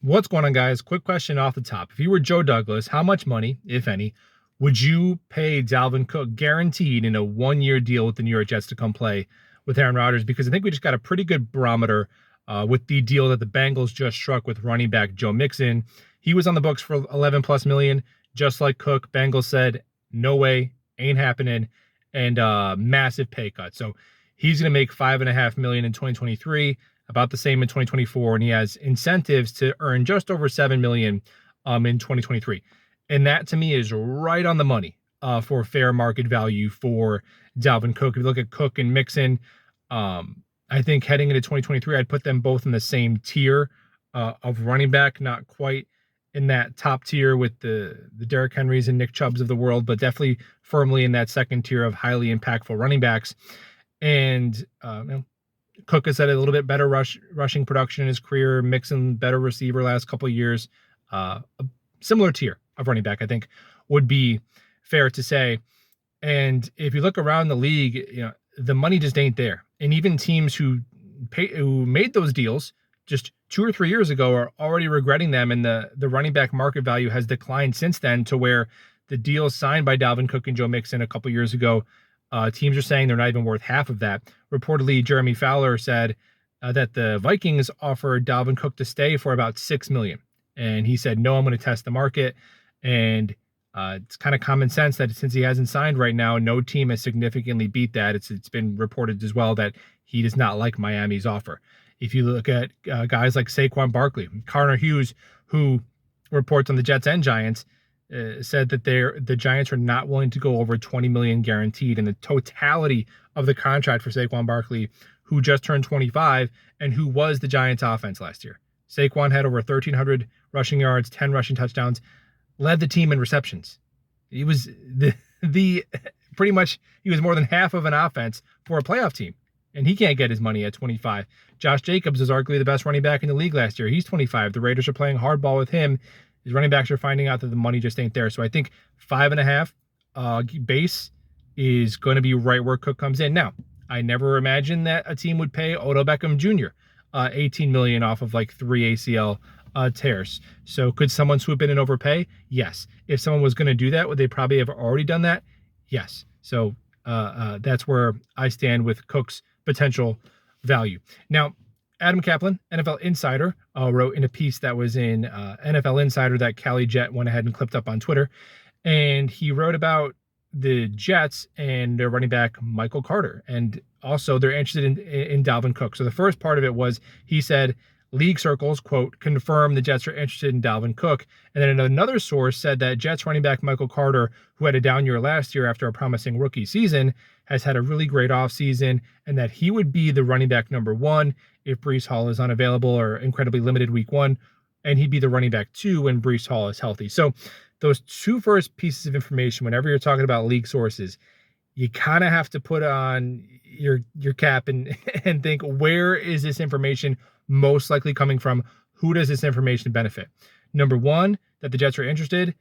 What's going on, guys? Quick question off the top. If you were Joe Douglas, how much money, if any, would you pay Dalvin Cook guaranteed in a one-year deal with the New York Jets to come play with Aaron Rodgers? Because I think we just got a pretty good barometer with the deal that the Bengals just struck with running back Joe Mixon. He was on the books for 11 plus million, just like Cook. Bengals said, no way, ain't happening, and massive pay cut. So he's going to make $5.5 million in 2023. About the same in 2024, and he has incentives to earn just over $7 million in 2023. And that to me is right on the money for fair market value for Dalvin Cook. If you look at Cook and Mixon, I think heading into 2023, I'd put them both in the same tier of running back, not quite in that top tier with the Derrick Henrys and Nick Chubbs of the world, but definitely firmly in that second tier of highly impactful running backs. And Cook has had a little bit better rushing production in his career, Mixon better receiver last couple of years. A similar tier of running back, I think, would be fair to say. And if you look around the league, the money just ain't there. And even teams who made those deals just 2 or 3 years ago are already regretting them. And the running back market value has declined since then to where the deals signed by Dalvin Cook and Joe Mixon a couple years ago, teams are saying they're not even worth half of that. Reportedly, Jeremy Fowler said that the Vikings offered Dalvin Cook to stay for about $6 million. And he said, no, I'm going to test the market. And it's kind of common sense that since he hasn't signed right now, no team has significantly beat that. It's been reported as well that he does not like Miami's offer. If you look at guys like Saquon Barkley, Connor Hughes, who reports on the Jets and Giants, said that the Giants are not willing to go over $20 million guaranteed, and the totality of the contract for Saquon Barkley, who just turned 25 and who was the Giants offense last year. Saquon had over 1,300 rushing yards, 10 rushing touchdowns, led the team in receptions. He was pretty much he was more than half of an offense for a playoff team, and he can't get his money at 25. Josh Jacobs is arguably the best running back in the league last year. He's 25. The Raiders are playing hardball with him. His running backs are finding out that the money just ain't there. So I think 5.5 base is going to be right where Cook comes in. Now, I never imagined that a team would pay Odell Beckham Jr. $18 million off of like 3 ACL tears. So could someone swoop in and overpay? Yes. If someone was going to do that, would they probably have already done that? Yes. So that's where I stand with Cook's potential value. Now, Adam Kaplan, NFL Insider, wrote in a piece that was in NFL Insider that Cali Jet went ahead and clipped up on Twitter. And he wrote about the Jets and their running back, Michael Carter. And also they're interested in Dalvin Cook. So the first part of it was, he said, league circles, quote, confirm the Jets are interested in Dalvin Cook. And then another source said that Jets running back Michael Carter, who had a down year last year after a promising rookie season, has had a really great offseason, and that he would be the running back number 1 if Breece Hall is unavailable or incredibly limited week 1, and he'd be the running back 2 when Breece Hall is healthy. So those two first pieces of information, whenever you're talking about league sources, you kind of have to put on your cap and think, where is this information most likely coming from? Who does this information benefit? Number 1, that the Jets are interested.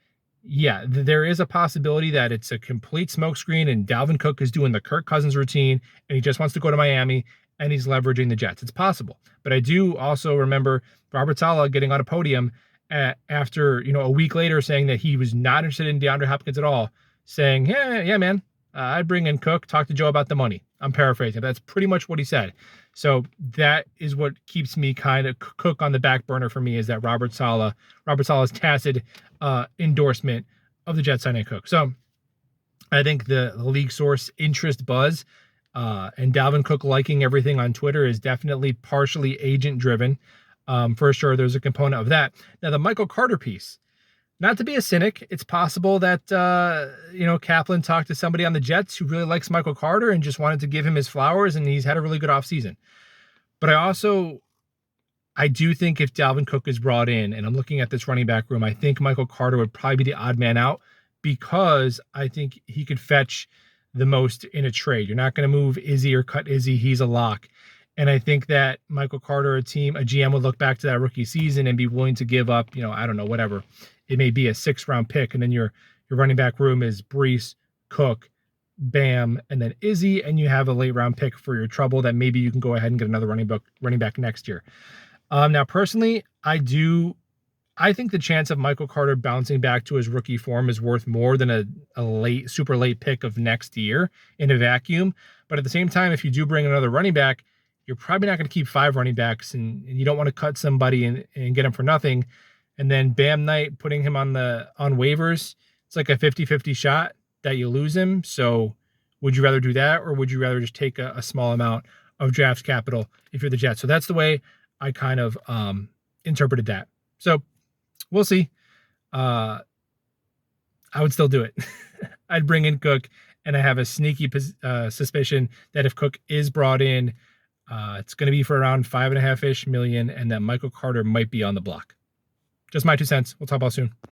Yeah, there is a possibility that it's a complete smokescreen and Dalvin Cook is doing the Kirk Cousins routine and he just wants to go to Miami and he's leveraging the Jets. It's possible. But I do also remember Robert Saleh getting on a podium after, a week later, saying that he was not interested in DeAndre Hopkins at all, saying, yeah, man, I'd bring in Cook, talk to Joe about the money. I'm paraphrasing. That's pretty much what he said. So that is what keeps me kind of Cook on the back burner for me, is that Robert Saleh's tacit endorsement of the Jets signing Cook. So I think the league source interest buzz and Dalvin Cook liking everything on Twitter is definitely partially agent driven. For sure, there's a component of that. Now, the Michael Carter piece, not to be a cynic, it's possible that, Kaplan talked to somebody on the Jets who really likes Michael Carter and just wanted to give him his flowers, and he's had a really good offseason. But I do think if Dalvin Cook is brought in, and I'm looking at this running back room, I think Michael Carter would probably be the odd man out, because I think he could fetch the most in a trade. You're not going to move Izzy or cut Izzy. He's a lock. And I think that Michael Carter, a GM would look back to that rookie season and be willing to give up, I don't know, whatever. It may be a 6th-round pick, and then your running back room is Breece, Cook, Bam, and then Izzy, and you have a late-round pick for your trouble that maybe you can go ahead and get another running back next year. Now, personally, I do I think the chance of Michael Carter bouncing back to his rookie form is worth more than a late, super late pick of next year in a vacuum. But at the same time, if you do bring another running back, you're probably not going to keep 5 running backs, and you don't want to cut somebody and get him for nothing. And then Bam Knight, putting him on waivers, it's like a 50-50 shot that you lose him. So would you rather do that, or would you rather just take a small amount of draft capital if you're the Jets? So that's the way I kind of interpreted that. So we'll see. I would still do it. I'd bring in Cook, and I have a sneaky suspicion that if Cook is brought in, it's going to be for around $5.5-ish million, and that Michael Carter might be on the block. Just my 2 cents. We'll talk about soon.